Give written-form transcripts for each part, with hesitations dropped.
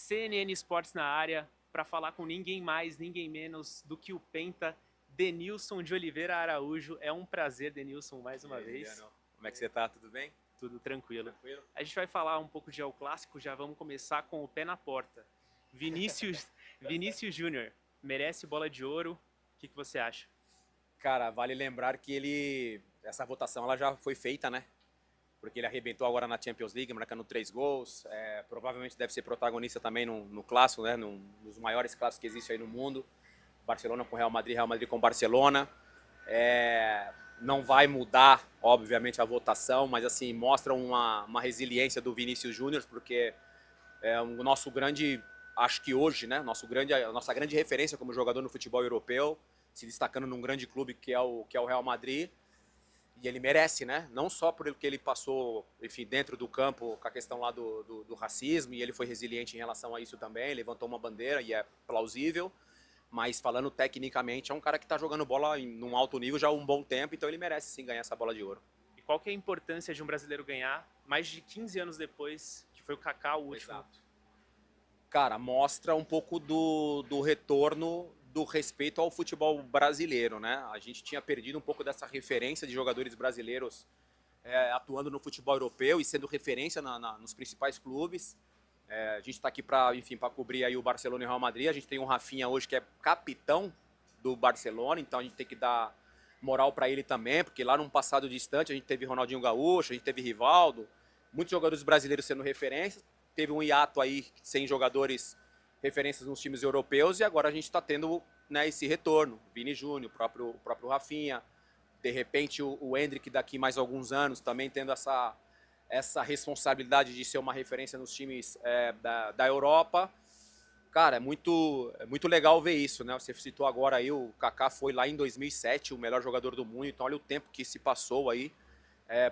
CNN Sports na área para falar com ninguém mais, ninguém menos do que o Penta, Denilson de Oliveira Araújo. É um prazer, Denilson, mais uma vez. Juliano, como é que você tá? Tudo bem? Tudo tranquilo. Tranquilo? A gente vai falar um pouco de El Clássico, já vamos começar com o pé na porta. Vinícius Júnior, merece bola de ouro? O que você acha? Cara, vale lembrar que essa votação ela já foi feita, né? Porque ele arrebentou agora na Champions League, marcando 3 gols. Provavelmente deve ser protagonista também no clássico, né? Num dos maiores clássicos que existe aí no mundo. Barcelona com Real Madrid com Barcelona. Não vai mudar, obviamente, a votação, mas assim, mostra uma resiliência do Vinícius Júnior, porque é o nosso grande, acho que hoje, né? A nossa grande referência como jogador no futebol europeu, se destacando num grande clube que é o Real Madrid. E ele merece, né? Não só por que ele passou, enfim, dentro do campo com a questão lá do racismo, e ele foi resiliente em relação a isso também, levantou uma bandeira e é plausível, mas falando tecnicamente, é um cara que está jogando bola num alto nível já há um bom tempo, então ele merece sim ganhar essa bola de ouro. E qual que é a importância de um brasileiro ganhar mais de 15 anos depois, que foi o Kaká o último? Exato. Cara, mostra um pouco do retorno do respeito ao futebol brasileiro, né? A gente tinha perdido um pouco dessa referência de jogadores brasileiros atuando no futebol europeu e sendo referência nos principais clubes. A gente está aqui para cobrir aí o Barcelona e o Real Madrid. A gente tem o Rafinha hoje que é capitão do Barcelona, então a gente tem que dar moral para ele também, porque lá num passado distante a gente teve Ronaldinho Gaúcho, a gente teve Rivaldo, muitos jogadores brasileiros sendo referências. Teve um hiato aí sem jogadores referências nos times europeus e agora a gente está tendo, né, esse retorno. Vini Júnior, o próprio Rafinha, de repente o Endrick daqui mais alguns anos também tendo essa responsabilidade de ser uma referência nos times da Europa. Cara, é muito legal ver isso, né? Você citou agora aí, o Kaká foi lá em 2007 o melhor jogador do mundo, então olha o tempo que se passou aí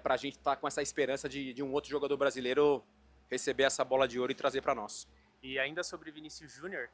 para a gente estar com essa esperança de um outro jogador brasileiro receber essa bola de ouro e trazer para nós. E ainda sobre Vinícius Júnior,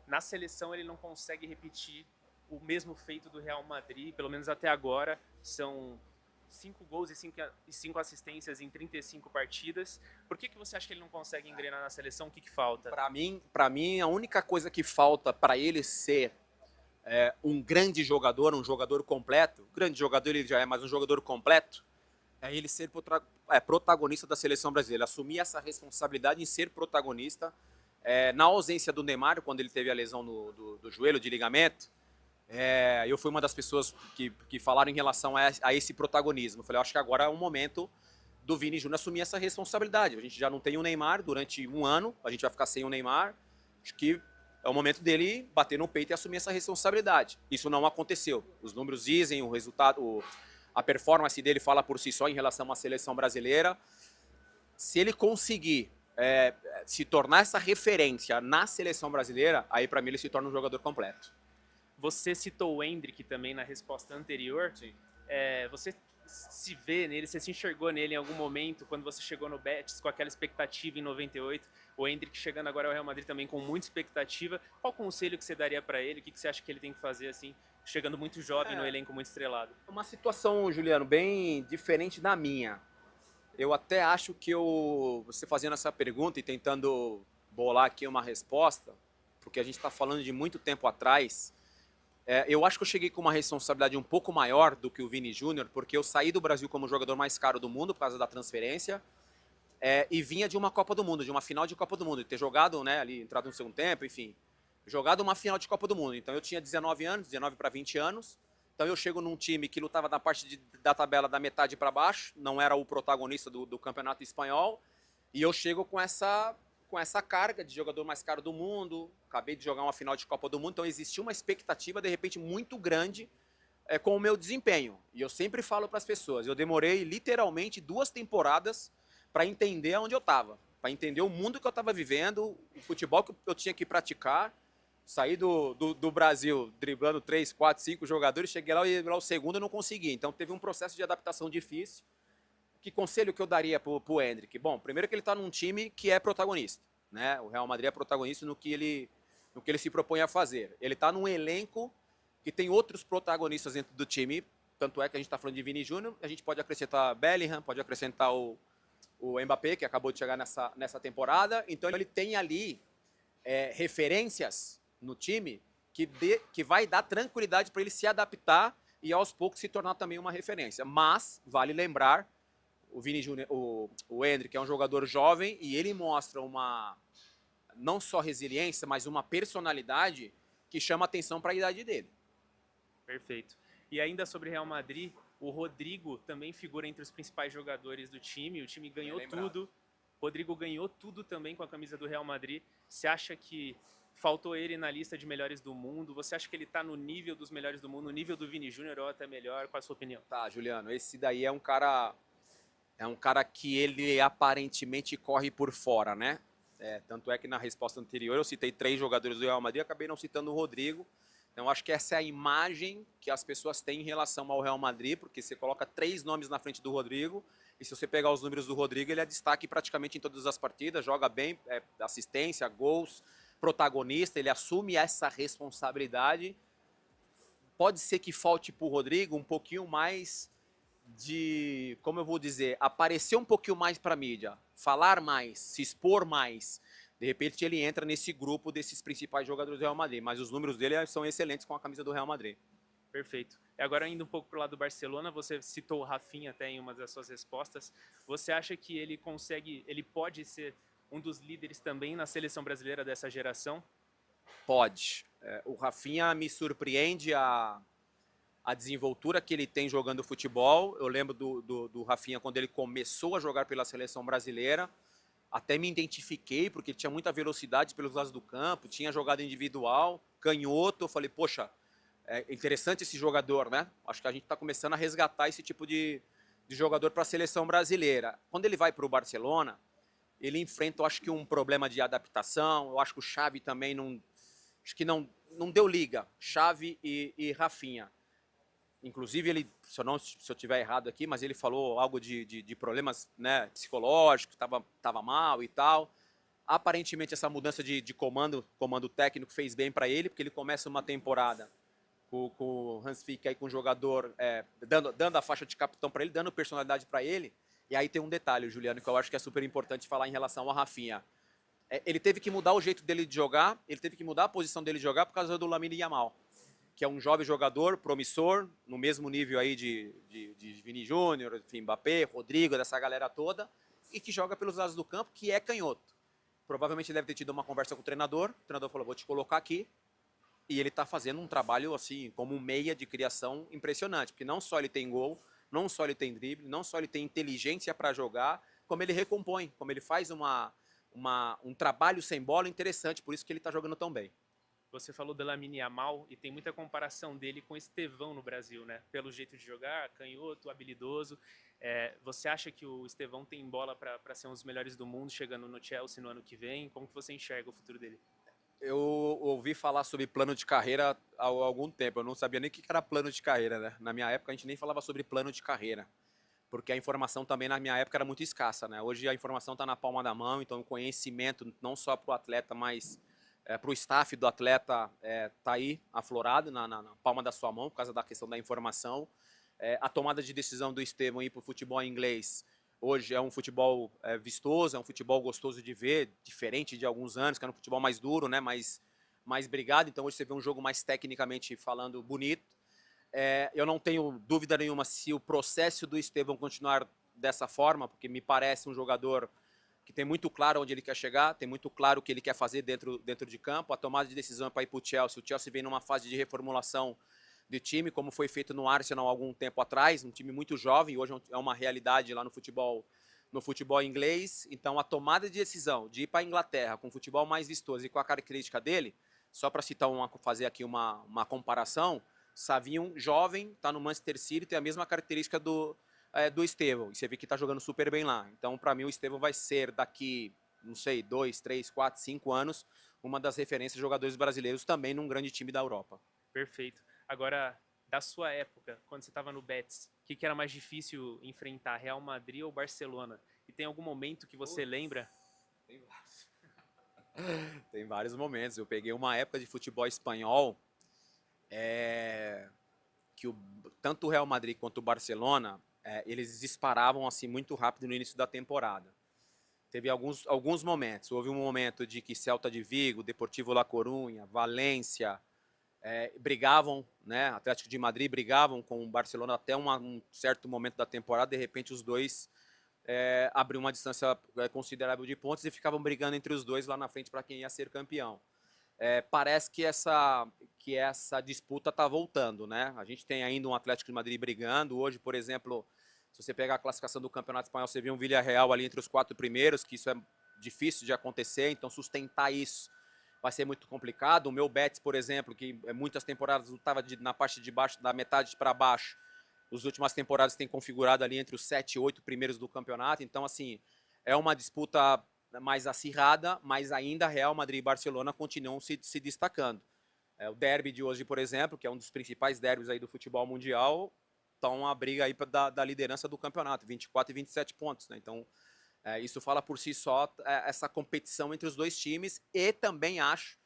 na seleção ele não consegue repetir o mesmo feito do Real Madrid, pelo menos até agora. São 5 gols e 5 assistências em 35 partidas. Por que você acha que ele não consegue engrenar na seleção? O que falta? Para mim, a única coisa que falta para ele ser um grande jogador, um jogador completo, grande jogador ele já é, mas um jogador completo, é ele ser protagonista da seleção brasileira, assumir essa responsabilidade em ser protagonista. Na ausência do Neymar, quando ele teve a lesão do joelho de ligamento, eu fui uma das pessoas que falaram em relação a esse protagonismo. Eu falei, acho que agora é o momento do Vini Júnior assumir essa responsabilidade. A gente já não tem o Neymar durante um ano, a gente vai ficar sem o Neymar. Acho que é o momento dele bater no peito e assumir essa responsabilidade. Isso não aconteceu. Os números dizem, o resultado, a performance dele fala por si só em relação à seleção brasileira. Se ele conseguir se tornar essa referência na seleção brasileira, aí para mim ele se torna um jogador completo. Você citou o Endrick também na resposta anterior. Sim. Você se vê nele, você se enxergou nele em algum momento, quando você chegou no Betis com aquela expectativa em 98, o Endrick chegando agora ao Real Madrid também com muita expectativa. Qual conselho que você daria para ele? O que você acha que ele tem que fazer assim, chegando muito jovem no elenco muito estrelado? Uma situação, Juliano, bem diferente da minha. Eu até acho que você fazendo essa pergunta e tentando bolar aqui uma resposta, porque a gente está falando de muito tempo atrás, eu acho que eu cheguei com uma responsabilidade um pouco maior do que o Vini Júnior, porque eu saí do Brasil como o jogador mais caro do mundo por causa da transferência, e vinha de uma Copa do Mundo, de uma final de Copa do Mundo, de ter jogado, né, ali, entrado no segundo tempo, enfim, jogado uma final de Copa do Mundo. Então eu tinha 19 anos, 19 para 20 anos, então eu chego num time que lutava na parte da tabela da metade para baixo, não era o protagonista do campeonato espanhol, e eu chego com essa carga de jogador mais caro do mundo, acabei de jogar uma final de Copa do Mundo, então existia uma expectativa, de repente, muito grande com o meu desempenho. E eu sempre falo para as pessoas, eu demorei literalmente 2 temporadas para entender onde eu estava, para entender o mundo que eu estava vivendo, o futebol que eu tinha que praticar. Saí do Brasil driblando 3, 4, 5 jogadores, cheguei lá e o segundo eu não consegui. Então teve um processo de adaptação difícil. Que conselho que eu daria pro Endrick? Bom, primeiro que ele está num time que é protagonista, né? O Real Madrid é protagonista no que ele se propõe a fazer. Ele está num elenco que tem outros protagonistas dentro do time, tanto é que a gente está falando de Vini Júnior, a gente pode acrescentar Bellingham, pode acrescentar o Mbappé, que acabou de chegar nessa temporada. Então ele tem ali referências no time que vai dar tranquilidade para ele se adaptar e aos poucos se tornar também uma referência. Mas vale lembrar, o Vini Júnior, o Endrick é um jogador jovem e ele mostra uma não só resiliência, mas uma personalidade que chama atenção para a idade dele. Perfeito. E ainda sobre Real Madrid, o Rodrigo também figura entre os principais jogadores do time. O time ganhou tudo. Rodrigo ganhou tudo também com a camisa do Real Madrid. Você acha que faltou ele na lista de melhores do mundo? Você acha que ele está no nível dos melhores do mundo, no nível do Vini Júnior ou até melhor? Qual a sua opinião? Tá, Juliano, esse daí é um cara que ele aparentemente corre por fora, né? Tanto é que na resposta anterior eu citei 3 jogadores do Real Madrid, acabei não citando o Rodrigo. Então acho que essa é a imagem que as pessoas têm em relação ao Real Madrid, porque você coloca 3 nomes na frente do Rodrigo, e se você pegar os números do Rodrigo, ele é destaque praticamente em todas as partidas, joga bem, assistência, gols, protagonista, ele assume essa responsabilidade. Pode ser que falte para o Rodrigo um pouquinho mais de, como eu vou dizer, aparecer um pouquinho mais para a mídia, falar mais, se expor mais. De repente ele entra nesse grupo desses principais jogadores do Real Madrid, mas os números dele são excelentes com a camisa do Real Madrid. Perfeito. E agora indo um pouco para o lado do Barcelona, você citou o Rafinha até em uma das suas respostas. Você acha que ele pode ser um dos líderes também na seleção brasileira dessa geração? Pode. O Rafinha me surpreende a desenvoltura que ele tem jogando futebol. Eu lembro do Rafinha quando ele começou a jogar pela seleção brasileira. Até me identifiquei, porque ele tinha muita velocidade pelos lados do campo, tinha jogada individual, canhoto. Eu falei, poxa, é interessante esse jogador, né? Acho que a gente está começando a resgatar esse tipo de jogador para a seleção brasileira. Quando ele vai para o Barcelona, ele enfrenta, eu acho que um problema de adaptação. Eu acho que o Xavi também não deu liga, Xavi e Rafinha. Inclusive, ele, se eu tiver errado aqui, mas ele falou algo de problemas, né, psicológicos, estava mal e tal. Aparentemente, essa mudança de comando técnico fez bem para ele, porque ele começa uma temporada com o Hans Flick aí com o jogador, dando a faixa de capitão para ele, dando personalidade para ele. E aí tem um detalhe, Juliano, que eu acho que é super importante falar em relação ao Rafinha. Ele teve que mudar o jeito dele de jogar, ele teve que mudar a posição dele de jogar por causa do Lamine Yamal, que é um jovem jogador promissor, no mesmo nível aí de Vini Júnior, enfim, Mbappé, Rodrigo, dessa galera toda, e que joga pelos lados do campo, que é canhoto. Provavelmente deve ter tido uma conversa com o treinador falou, vou te colocar aqui, e ele está fazendo um trabalho, assim, como um meia de criação impressionante, porque não só ele tem gol, não só ele tem drible, não só ele tem inteligência para jogar, como ele recompõe, como ele faz um trabalho sem bola interessante, por isso que ele está jogando tão bem. Você falou do Lamine Yamal e tem muita comparação dele com o Estevão no Brasil, né? Pelo jeito de jogar, canhoto, habilidoso. Você acha que o Estevão tem bola para ser um dos melhores do mundo chegando no Chelsea no ano que vem? Como que você enxerga o futuro dele? Eu ouvi falar sobre plano de carreira há algum tempo. Eu não sabia nem o que era plano de carreira, né? Na minha época a gente nem falava sobre plano de carreira, porque a informação também na minha época era muito escassa, né? Hoje a informação está na palma da mão, então o conhecimento não só para o atleta, mas para o staff do atleta está aí aflorado na palma da sua mão por causa da questão da informação. A tomada de decisão do Estevão ir para o futebol inglês hoje é um futebol vistoso, é um futebol gostoso de ver, diferente de alguns anos, que era um futebol mais duro, né? mais brigado. Então hoje você vê um jogo mais tecnicamente falando bonito. Eu não tenho dúvida nenhuma se o processo do Estevão continuar dessa forma, porque me parece um jogador que tem muito claro onde ele quer chegar, tem muito claro o que ele quer fazer dentro de campo. A tomada de decisão é para ir para o Chelsea. O Chelsea vem numa fase de reformulação de time, como foi feito no Arsenal há algum tempo atrás, um time muito jovem, hoje é uma realidade lá no futebol inglês. Então a tomada de decisão de ir para a Inglaterra com o futebol mais vistoso e com a característica dele, só para fazer aqui uma comparação, Savinho, jovem, está no Manchester City, tem a mesma característica do Estevão, e você vê que está jogando super bem lá. Então, para mim, o Estevão vai ser daqui, não sei, 2, 3, 4, 5 anos, uma das referências de jogadores brasileiros também num grande time da Europa. Perfeito. Agora, da sua época, quando você estava no Betis, o que era mais difícil enfrentar, Real Madrid ou Barcelona? E tem algum momento que você lembra? Tem vários. Tem vários momentos. Eu peguei uma época de futebol espanhol que tanto o Real Madrid quanto o Barcelona, eles disparavam assim muito rápido no início da temporada. Teve alguns momentos. Houve um momento de que Celta de Vigo, Deportivo La Coruña, Valência brigavam, né? Atlético de Madrid brigavam com o Barcelona até um certo momento da temporada. De repente, os dois abriam uma distância considerável de pontos e ficavam brigando entre os dois lá na frente para quem ia ser campeão. Parece que essa disputa está voltando, né? A gente tem ainda um Atlético de Madrid brigando. Hoje, por exemplo, se você pegar a classificação do Campeonato Espanhol, você viu um Villarreal ali entre os 4 primeiros, que isso é difícil de acontecer, então sustentar isso vai ser muito complicado. O meu Betis, por exemplo, que muitas temporadas estava na parte de baixo, da metade para baixo, as últimas temporadas tem configurado ali entre os 7 e 8 primeiros do campeonato, então assim, é uma disputa mais acirrada, mas ainda Real Madrid e Barcelona continuam se destacando. O derby de hoje, por exemplo, que é um dos principais derbys aí do futebol mundial, estão a briga aí da liderança do campeonato, 24 e 27 pontos, né? Então, isso fala por si só essa competição entre os dois times, e também acho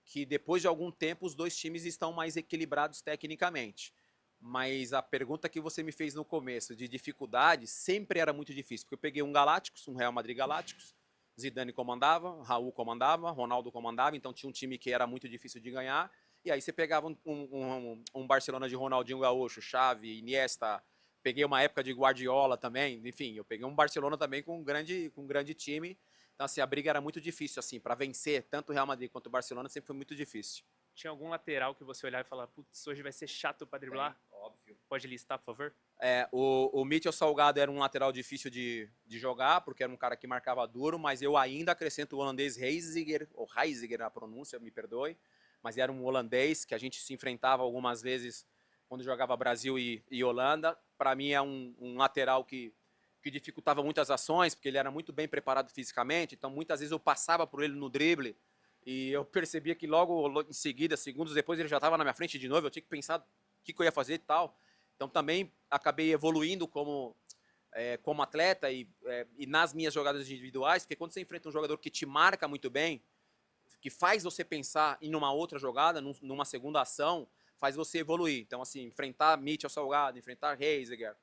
que depois de algum tempo os dois times estão mais equilibrados tecnicamente. Mas a pergunta que você me fez no começo de dificuldade sempre era muito difícil, porque eu peguei um Galácticos, um Real Madrid Galácticos, Zidane comandava, Raul comandava, Ronaldo comandava, então tinha um time que era muito difícil de ganhar. E aí você pegava um Barcelona de Ronaldinho Gaúcho, Xavi, Iniesta, peguei uma época de Guardiola também, enfim, eu peguei um Barcelona também com um grande time. Então, assim, a briga era muito difícil, assim, para vencer tanto o Real Madrid quanto o Barcelona sempre foi muito difícil. Tinha algum lateral que você olhava e falava, putz, hoje vai ser chato para driblar? Óbvio. Pode listar, por favor? O Mitchell Salgado era um lateral difícil de jogar, porque era um cara que marcava duro, mas eu ainda acrescento o holandês Reiziger, ou Reiziger na pronúncia, me perdoe, mas era um holandês que a gente se enfrentava algumas vezes quando jogava Brasil e Holanda. Para mim é um lateral que dificultava muitas ações, porque ele era muito bem preparado fisicamente, então muitas vezes eu passava por ele no drible e eu percebia que logo em seguida, segundos depois, ele já estava na minha frente de novo, eu tinha que pensar o que eu ia fazer e tal. Então também acabei evoluindo como atleta e nas minhas jogadas individuais, porque quando você enfrenta um jogador que te marca muito bem, que faz você pensar em uma outra jogada, numa segunda ação, faz você evoluir. Então, assim, enfrentar Mitchell Salgado, enfrentar Reiziger,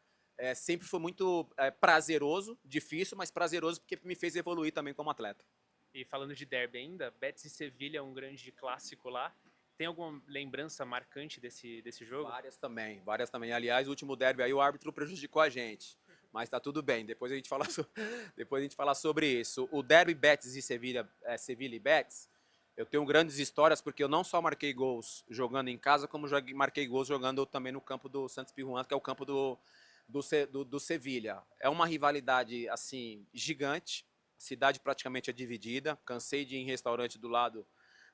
sempre foi muito prazeroso, difícil, mas prazeroso porque me fez evoluir também como atleta. E falando de derby ainda, Betis e Sevilha é um grande clássico lá. Tem alguma lembrança marcante desse jogo? Várias também. Aliás, o último derby aí o árbitro prejudicou a gente. Mas tá tudo bem, depois a gente fala sobre isso. O derby Betis e Sevilha e Betis, eu tenho grandes histórias porque eu não só marquei gols jogando em casa, como marquei gols jogando também no campo do Santos Pizjuán, que é o campo do Sevilha. É uma rivalidade assim gigante, a cidade praticamente é dividida. Cansei de ir em restaurante do lado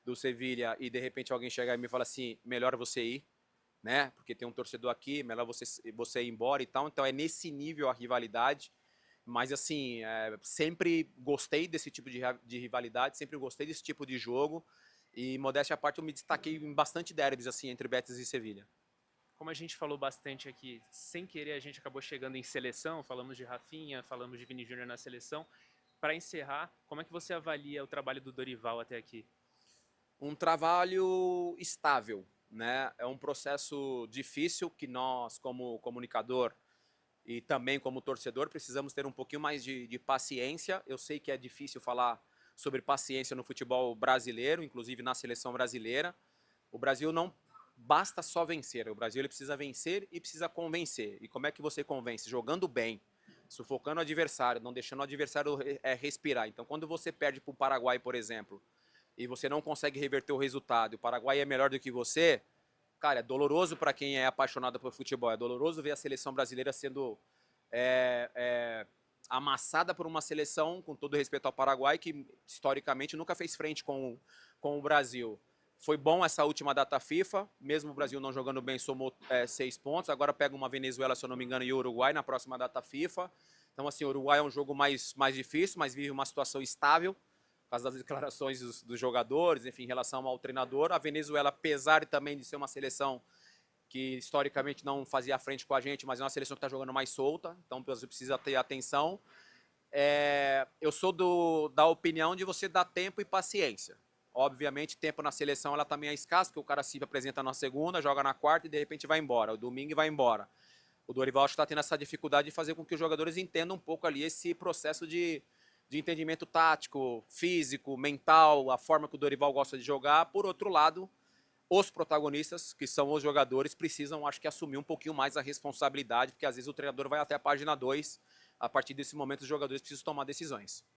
do Sevilha e de repente alguém chegar e me fala assim, melhor você ir, né? Porque tem um torcedor aqui, melhor você ir embora e tal. Então é nesse nível a rivalidade. Mas assim, sempre gostei desse tipo de rivalidade, sempre gostei desse tipo de jogo. E modéstia à parte, eu me destaquei em bastante derbys assim entre Betis e Sevilha. Como a gente falou bastante aqui, sem querer a gente acabou chegando em seleção, falamos de Rafinha, falamos de Vini Júnior na seleção. Para encerrar, como é que você avalia o trabalho do Dorival até aqui? Um trabalho estável, né? É um processo difícil que nós, como comunicador e também como torcedor, precisamos ter um pouquinho mais de paciência. Eu sei que é difícil falar sobre paciência no futebol brasileiro, inclusive na seleção brasileira. O Brasil não basta só vencer, o Brasil ele precisa vencer e precisa convencer. E como é que você convence? Jogando bem, sufocando o adversário, não deixando o adversário respirar. Então, quando você perde para o Paraguai, por exemplo, e você não consegue reverter o resultado, e o Paraguai é melhor do que você, cara, é doloroso para quem é apaixonado por futebol, é doloroso ver a seleção brasileira sendo amassada por uma seleção, com todo respeito ao Paraguai, que historicamente nunca fez frente com o Brasil. Foi bom essa última data FIFA, mesmo o Brasil não jogando bem, somou 6 pontos, agora pega uma Venezuela, se eu não me engano, e o Uruguai na próxima data FIFA. Então, assim, o Uruguai é um jogo mais difícil, mas vive uma situação estável, por causa das declarações dos jogadores, enfim, em relação ao treinador. A Venezuela, apesar também de ser uma seleção que historicamente não fazia frente com a gente, mas é uma seleção que está jogando mais solta, então o Brasil precisa ter atenção. Eu sou da opinião de você dar tempo e paciência. Obviamente, tempo na seleção ela também é escasso, porque o cara se apresenta na segunda, joga na quarta e de repente vai embora, o domingo vai embora. O Dorival está tendo essa dificuldade de fazer com que os jogadores entendam um pouco ali esse processo de de entendimento tático, físico, mental, a forma que o Dorival gosta de jogar. Por outro lado, os protagonistas, que são os jogadores, precisam, acho que, assumir um pouquinho mais a responsabilidade, porque às vezes o treinador vai até a página 2, a partir desse momento os jogadores precisam tomar decisões.